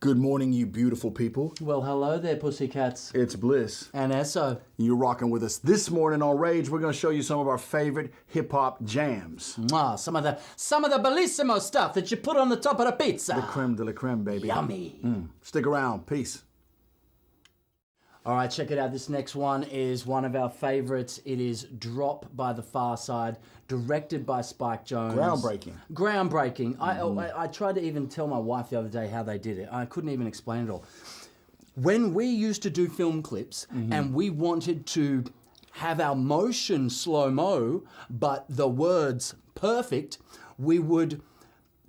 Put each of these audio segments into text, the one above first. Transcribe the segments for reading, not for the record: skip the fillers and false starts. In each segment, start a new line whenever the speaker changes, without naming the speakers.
Good morning, you beautiful people.
Well, hello there, pussycats.
It's Bliss.
And Eso.
You're rocking with us. This morning on Rage, we're going to show you some of our favorite hip-hop jams.
Mwah, some of the bellissimo stuff that you put on the top of the pizza.
The creme de la creme, baby.
Yummy.
Stick around. Peace.
All right, check it out. This next one is one of our favorites. It is Drop by the Pharcyde, directed by Spike Jonze.
Groundbreaking.
Groundbreaking. I tried to even tell my wife the other day how they did it. I couldn't even explain it all. When we used to do film clips and we wanted to have our motion slow-mo, but the words perfect, we would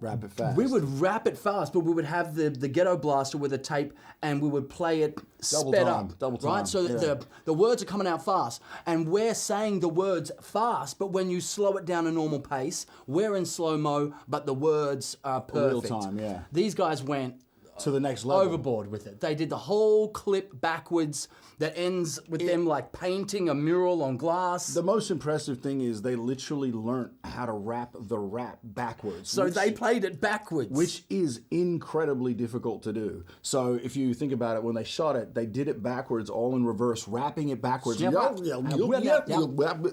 Rap it fast.
We would rap it fast, but we would have the ghetto blaster with a tape, and we would play it sped up,
double time,
right? So that the words are coming out fast, and we're saying the words fast, but when you slow it down a normal pace, we're in slow mo, but the words are perfect.
Real time, yeah.
These guys went
to the next level.
Overboard with it. They did the whole clip backwards that ends with them like painting a mural on glass.
The most impressive thing is they literally learned how to rap the rap backwards.
So they played it backwards.
Which is incredibly difficult to do. So if you think about it, when they shot it, they did it backwards, all in reverse, rapping it backwards.
Yep.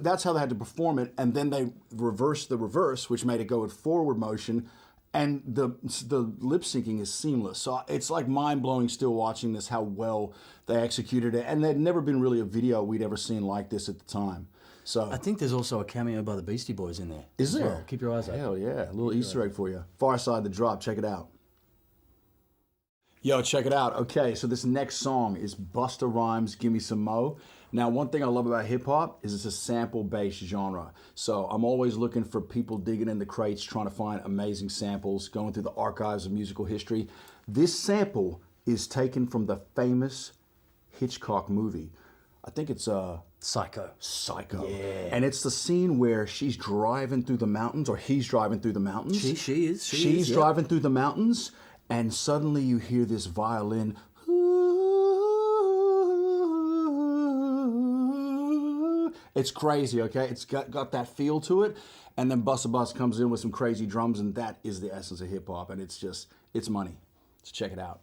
That's how they had to perform it. And then they reversed the reverse, which made it go in forward motion. And the lip syncing is seamless. So it's like mind-blowing still watching this, how well they executed it. And there'd never been really a video we'd ever seen like this at the time. So
I think there's also a cameo by the Beastie Boys in there.
Is there?
Well. Keep your eyes open.
Hell yeah. A little Easter egg for you. PHARCYDE Drop. Check it out. Yo, check it out. Okay, so this next song is Busta Rhymes' Gimme Some Mo. Now, one thing I love about hip-hop is it's a sample-based genre. So I'm always looking for people digging in the crates, trying to find amazing samples, going through the archives of musical history. This sample is taken from the famous Hitchcock movie. I think it's
Psycho.
Yeah. And it's the scene where she's driving through the mountains, or he's driving through the mountains. She's driving through the mountains, and suddenly you hear this violin. It's crazy, okay? It's got that feel to it. And then Busta Bus comes in with some crazy drums, and that is the essence of hip-hop. And it's money. Let's check it out.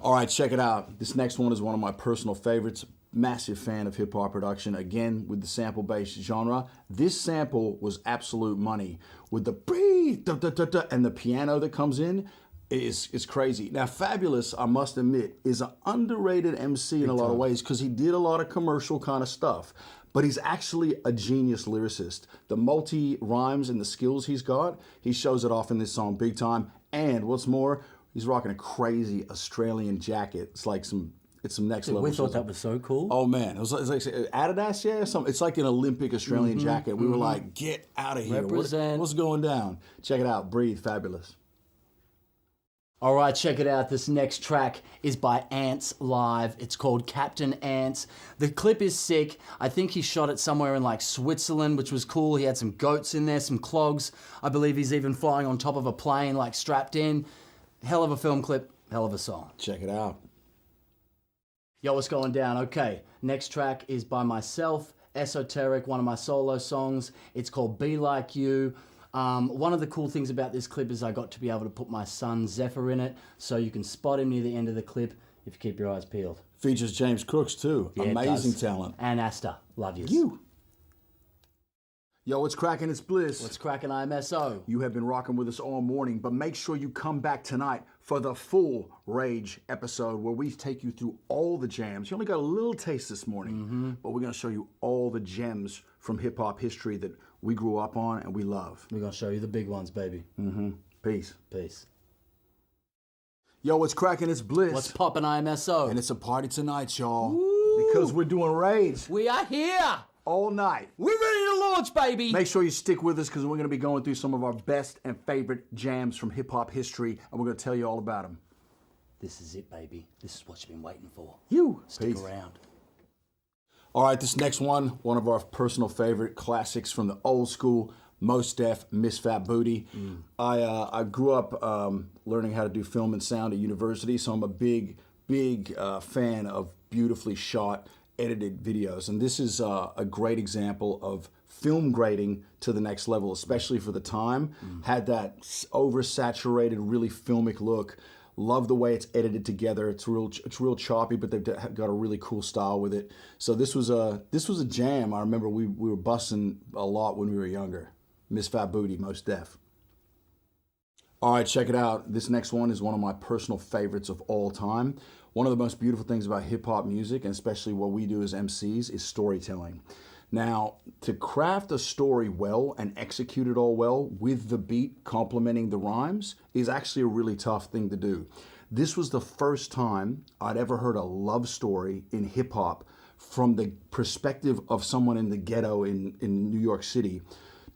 All right, check it out. This next one is one of my personal favorites. Massive fan of hip-hop production. Again, with the sample-based genre. This sample was absolute money. With the breathe, da, da, da, da, and the piano that comes in, is crazy. Now, Fabolous, I must admit, is an underrated MC in a lot of ways because he did a lot of commercial kind of stuff. But he's actually a genius lyricist. The multi-rhymes and the skills he's got, he shows it off in this song big time. And what's more, he's rocking a crazy Australian jacket. It's like some next level.
We thought that was so cool.
Oh man, it was like Adidas, yeah, something. It's like an Olympic Australian jacket. We were like, get out of here.
Represent.
What's going down? Check it out. Breathe. Fabulous.
All right, check it out. This next track is by ANTSLIVE. It's called Captain Ants. The clip is sick. I think he shot it somewhere in like Switzerland, which was cool. He had some goats in there, some clogs. I believe he's even flying on top of a plane, like strapped in. Hell of a film clip, hell of a song.
Check it out.
Yo, what's going down? Okay, next track is by myself, ESOTERIK, one of my solo songs. It's called Be Like You. One of the cool things about this clip is I got to be able to put my son Zephyr in it, so you can spot him near the end of the clip if you keep your eyes peeled.
Features James Crooks too.
Yeah,
amazing talent.
And Asta. Love you.
Yo, what's cracking? It's Bliss.
What's cracking? I'm SO.
You have been rocking with us all morning, but make sure you come back tonight for the full Rage episode where we take you through all the jams. You only got a little taste this morning, but we're going to show you all the gems from hip-hop history that we grew up on and we love.
We're going to show you the big ones, baby.
Peace.
Peace.
Yo, what's cracking? It's Bliss.
What's poppin'? I'm SO.
And it's a party tonight, y'all. Because we're doing Rage.
We are here.
All night.
We're ready to launch, baby.
Make sure you stick with us because we're going to be going through some of our best and favorite jams from hip-hop history, and we're going to tell you all about them.
This is it, baby. This is what you've been waiting for.
Stick
around.
All right, this next one of our personal favorite classics from the old school, Mos Def, Miss Fat Booty. I grew up learning how to do film and sound at university, so I'm a big fan of beautifully shot, edited videos. And this is a great example of film grading to the next level, especially for the time. Had that oversaturated, really filmic look. Love the way it's edited together. It's real choppy, but they've got a really cool style with it. So this was a jam. I remember we were busting a lot when we were younger. Miss Fat Booty, most def. All right, check it out. This next one is one of my personal favorites of all time. One of the most beautiful things about hip hop music, and especially what we do as MCs, is storytelling. Now, to craft a story well and execute it all well with the beat complementing the rhymes is actually a really tough thing to do. This was the first time I'd ever heard a love story in hip hop from the perspective of someone in the ghetto in New York City,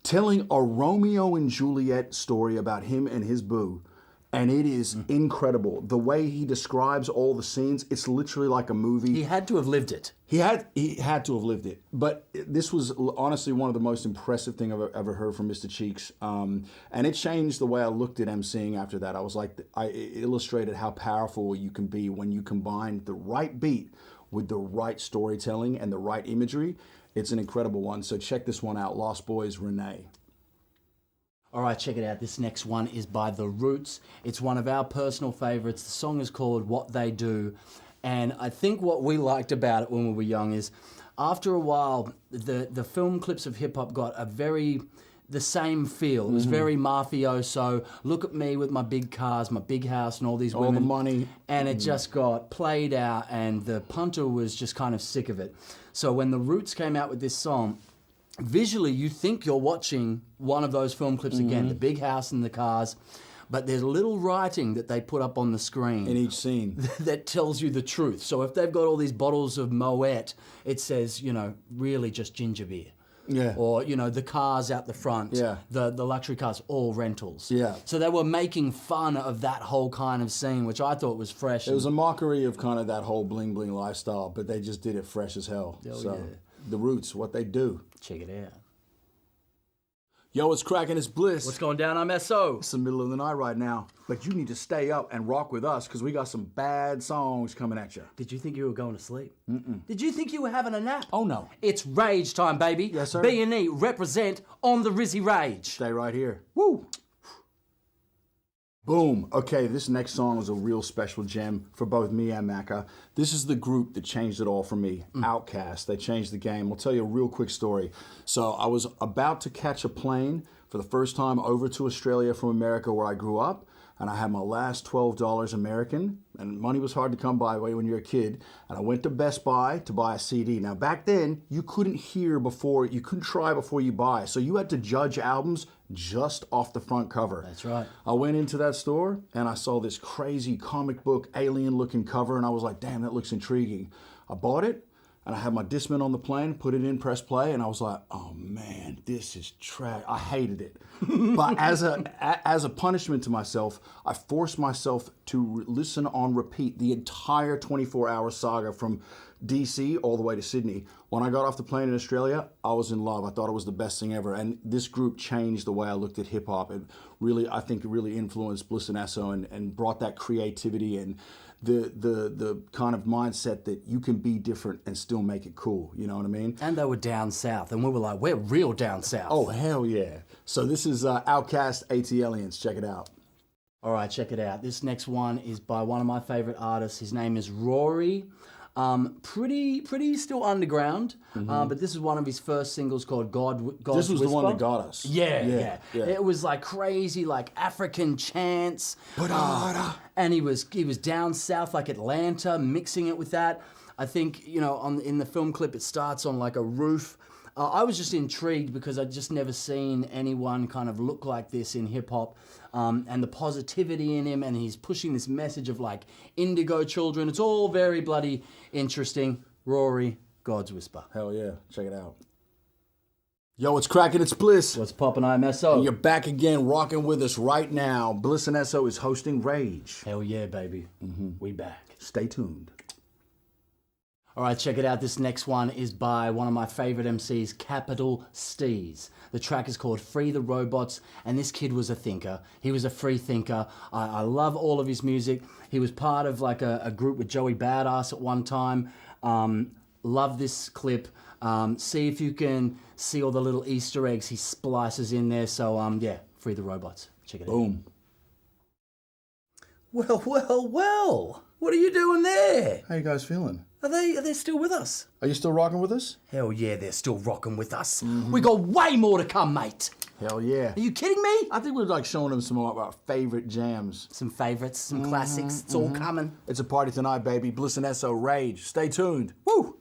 telling a Romeo and Juliet story about him and his boo. And it is incredible. The way he describes all the scenes, it's literally like a movie.
He had to have lived it.
He had to have lived it. But this was honestly one of the most impressive things I've ever heard from Mr. Cheeks. And it changed the way I looked at MCing after that. I was like, it illustrated how powerful you can be when you combine the right beat with the right storytelling and the right imagery. It's an incredible one. So check this one out, Lost Boys, Renee.
All right, check it out. This next one is by The Roots. It's one of our personal favorites. The song is called What They Do. And I think what we liked about it when we were young is after a while, the film clips of hip hop got the same feel. It was very mafioso. Look at me with my big cars, my big house, and all these women.
All the money.
And it just got played out, and the punter was just kind of sick of it. So when The Roots came out with this song, visually, you think you're watching one of those film clips again, the big house and the cars, but there's little writing that they put up on the screen.
In each scene.
That tells you the truth. So if they've got all these bottles of Moet, it says, really just ginger beer.
Yeah.
Or, the cars out the front,
Yeah.
the luxury cars, all rentals.
Yeah.
So they were making fun of that whole kind of scene, which I thought was fresh.
It was a mockery of kind of that whole bling bling lifestyle, but they just did it fresh as hell.
Yeah.
The Roots, What They Do.
Check it out.
Yo, what's cracking? It's Bliss.
What's going down? I'm SO.
It's the middle of the night right now, but you need to stay up and rock with us because we got some bad songs coming at you.
Did you think you were going to sleep? Did you think you were having a nap?
Oh, no.
It's rage time, baby.
Yes, sir.
B&E represent on the Rizzy Rage.
Stay right here.
Woo!
Boom. Okay, this next song was a real special gem for both me and Macca. This is the group that changed it all for me, OUTKAST. They changed the game. I'll tell you a real quick story. So I was about to catch a plane for the first time over to Australia from America where I grew up, and I had my last $12 American, and money was hard to come by when you're a kid, and I went to Best Buy to buy a CD. Now back then, you couldn't try before you buy, so you had to judge albums just off the front cover.
That's right.
I went into that store and I saw this crazy comic book alien looking cover and I was like, damn, that looks intriguing. I bought it and I had my Discman on the plane, put it in, press play, and I was like, oh man, this is trash. I hated it. But as a punishment to myself, I forced myself to listen on repeat the entire 24-hour saga from DC all the way to Sydney. When I got off the plane in Australia, I was in love. I thought it was the best thing ever. And this group changed the way I looked at hip hop. It really, I think it really influenced Bliss and Esso and brought that creativity and the kind of mindset that you can be different and still make it cool. You know what I mean?
And they were down south, and we were like, we're real down south.
Oh, hell yeah. So this is OUTKAST ATLiens. Check it out.
All right, check it out. This next one is by one of my favorite artists. His name is RAURY. Pretty still underground, but this is one of his first singles called God's
This was
Whisper.
the one that got us.
Yeah. It was like crazy, like African chants, and he was down south, like Atlanta, mixing it with that. I think in the film clip it starts on like a roof. I was just intrigued because I'd just never seen anyone kind of look like this in hip hop, and the positivity in him, and he's pushing this message of like indigo children. It's all very bloody interesting. RAURY, God's Whisper.
Hell yeah, check it out. Yo, what's cracking? It's Bliss.
What's poppin'? I'm SO.
You're back again, rocking with us right now. Bliss and Esso is hosting Rage.
Hell yeah, baby. We back.
Stay tuned.
All right, check it out. This next one is by one of my favorite MCs, Capital Steez. The track is called Free the Robots, and this kid was a thinker. He was a free thinker. I love all of his music. He was part of like a group with Joey Badass at one time. Love this clip. See if you can see all the little Easter eggs he splices in there. So yeah, Free the Robots. Check it out.
Boom.
Well, well, well. What are you doing there?
How you guys feeling?
Are they still with us?
Are you still rocking with us?
Hell yeah, they're still rocking with us. We got way more to come, mate.
Hell yeah.
Are you kidding me?
I think we're like showing them some of our favorite jams.
Some favorites, some classics. It's all coming.
It's a party tonight, baby. Bliss and SO Rage. Stay tuned. Woo!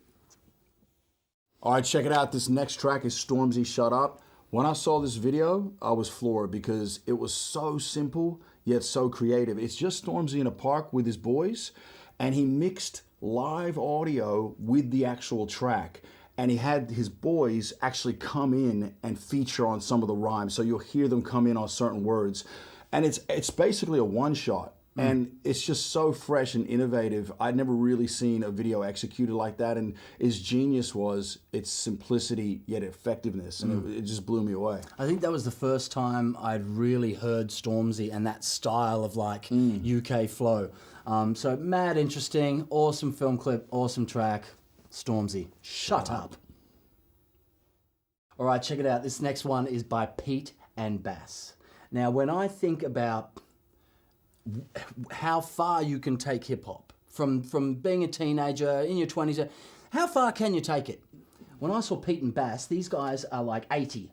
All right, check it out. This next track is Stormzy Shut Up. When I saw this video, I was floored because it was so simple, yet so creative. It's just Stormzy in a park with his boys, and he mixed live audio with the actual track. And he had his boys actually come in and feature on some of the rhymes. So you'll hear them come in on certain words. And it's basically a one-shot. And it's just so fresh and innovative. I'd never really seen a video executed like that. And his genius was its simplicity yet effectiveness. And it just blew me away.
I think that was the first time I'd really heard Stormzy and that style of like UK flow. So mad interesting, awesome film clip, awesome track. Stormzy, shut up. All right, check it out. This next one is by Pete and Bass. Now, when I think about how far you can take hip hop from being a teenager in your 20s, how far can you take it? When I saw Pete and Bass, these guys are like 80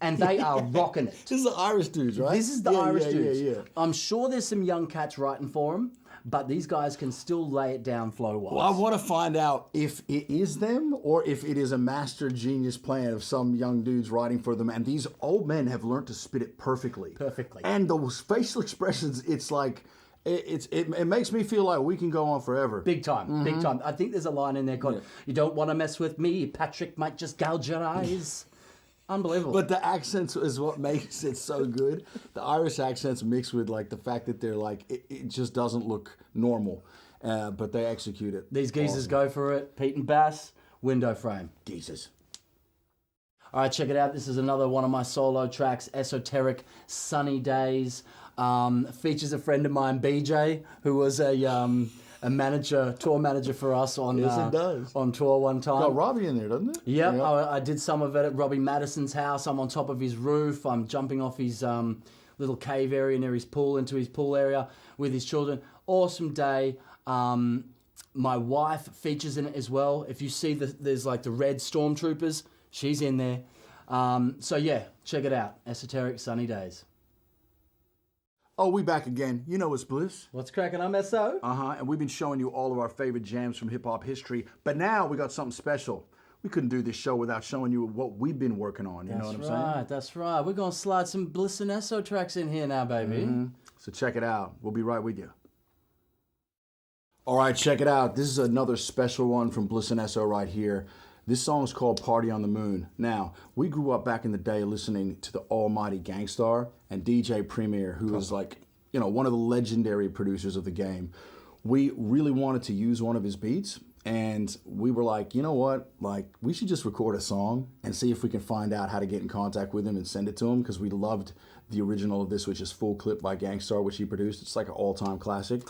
and they are rocking it.
This is the Irish dudes, right?
This is the Irish dudes.
Yeah.
I'm sure there's some young cats writing for them, but these guys can still lay it down flow-wise.
Well, I want to find out if it is them or if it is a master genius plan of some young dudes writing for them. And these old men have learned to spit it perfectly.
Perfectly.
And those facial expressions, it's like, it makes me feel like we can go on forever.
Big time, big time. I think there's a line in there called, "You don't want to mess with me, Patrick might just gouge your eyes." Unbelievable.
But the accents is what makes it so good. The Irish accents mixed with like the fact that they're like, it just doesn't look normal, but they execute it.
These geezers go for it. Pete and Bass, window frame.
Geezers.
All right, check it out. This is another one of my solo tracks, ESOTERIK, Sunny Days. Features a friend of mine, BJ, who was a manager, tour manager for us on on tour one time.
Got Robbie in there, doesn't it?
Yep, I did some of it at Robbie Madison's house. I'm on top of his roof. I'm jumping off his little cave area near his pool into his pool area with his children. Awesome day. My wife features in it as well. If you see there's like the red stormtroopers, she's in there. So yeah, check it out. ESOTERIK, Sunny Days.
Oh, we back again. You know it's Bliss.
What's cracking? I'm SO.
And we've been showing you all of our favorite jams from hip-hop history. But now we got something special. We couldn't do this show without showing you what we've been working on. You know what I'm saying?
That's right. We're going to slide some Bliss and SO tracks in here now, baby.
So check it out. We'll be right with you. All right, check it out. This is another special one from Bliss and SO right here. This song is called Party on the Moon. Now, we grew up back in the day listening to the almighty Gangstar and DJ Premier, who is like, you know, one of the legendary producers of the game. We really wanted to use one of his beats, and we were like, you know what? Like, we should just record a song and see if we can find out how to get in contact with him and send it to him, because we loved the original of this, which is Full Clip by Gangstar, which he produced. It's like an all-time classic.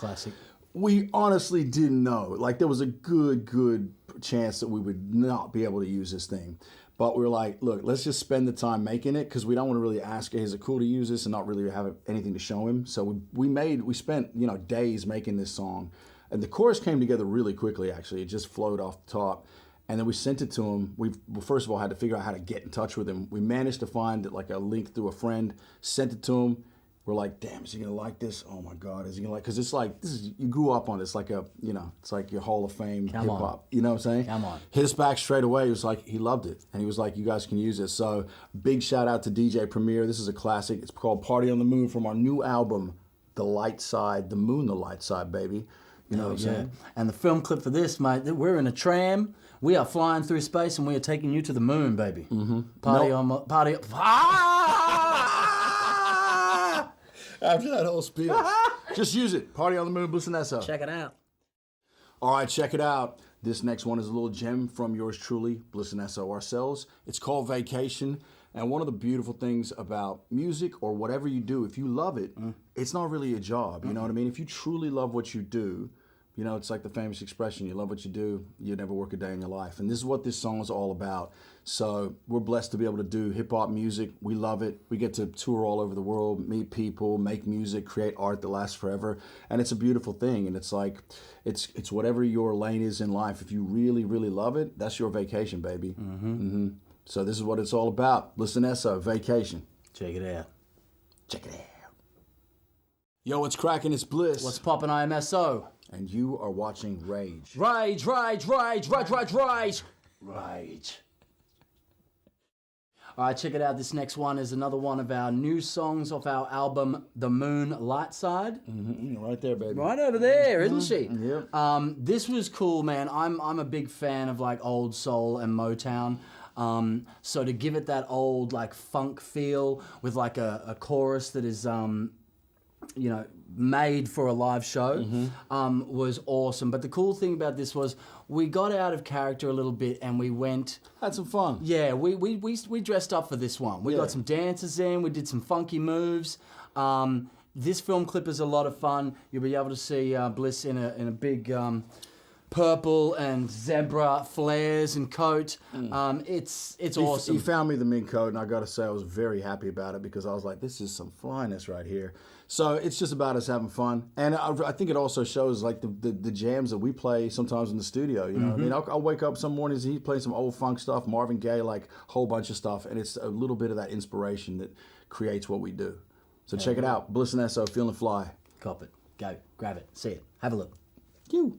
We honestly didn't know. Like, there was a good chance that we would not be able to use this thing. But we were like, look, let's just spend the time making it, because we don't want to really ask, hey, is it cool to use this, and not really have anything to show him. So we spent, you know, days making this song. And the chorus came together really quickly, actually. It just flowed off the top. And then we sent it to him. We first of all had to figure out how to get in touch with him. We managed to find like a link through a friend, sent it to him. We're like, damn, is he gonna like this? Oh my God, is he gonna like? Because it's like, you grew up on it. It's like it's like your Hall of Fame hip hop. You know what I'm saying?
Come on.
Hit us back straight away. He was like, he loved it, and he was like, you guys can use it. So big shout out to DJ Premier. This is a classic. It's called Party on the Moon from our new album, The Light Side, The Moon, The Light Side, baby. You know what I'm saying?
And the film clip for this, mate, we're in a tram. We are flying through space, and we are taking you to the moon, baby. Party.
After that whole spiel. Just use it. Party on the Moon, Bliss and SO.
Check it out.
All right, check it out. This next one is a little gem from yours truly, Bliss and SO ourselves. It's called Vacation. And one of the beautiful things about music or whatever you do, if you love it, it's not really a job. You know what I mean? If you truly love what you do, You know, it's like the famous expression, you love what you do, you never work a day in your life. And this is what this song is all about. So we're blessed to be able to do hip hop music. We love it. We get to tour all over the world, meet people, make music, create art that lasts forever. And it's a beautiful thing. And it's like, it's whatever your lane is in life. If you really, really love it, that's your vacation, baby. So this is what it's all about. Listen, ESO, Vacation.
Check it out.
Check it out. Yo, what's cracking? It's Bliss.
What's poppin'? I am SO.
And you are watching Rage.
Rage, rage, rage, rage, rage, rage.
Rage.
All right, check it out. This next one is another one of our new songs off our album, The Moon Light Side.
Right there, baby.
Right over there, isn't she?
Yep.
This was cool, man. I'm a big fan of like old soul and Motown. So to give it that old like funk feel with like a chorus that is you know, made for a live show was awesome. But the cool thing about this was we got out of character a little bit and we went...
Had some fun.
Yeah, we dressed up for this one. We got some dancers in, we did some funky moves. This film clip is a lot of fun. You'll be able to see Bliss in a big purple and zebra flares and coat. It's awesome.
He found me the mink coat, and I got to say I was very happy about it because I was like, this is some flyness right here. So it's just about us having fun, and I think it also shows like the jams that we play sometimes in the studio. You know, what I mean, I'll wake up some mornings, he plays some old funk stuff, Marvin Gaye, like a whole bunch of stuff, and it's a little bit of that inspiration that creates what we do. So check it out, Bliss and ESO, Feeling Fly.
Cop it. Go. Grab it. See it. Have a look.
You.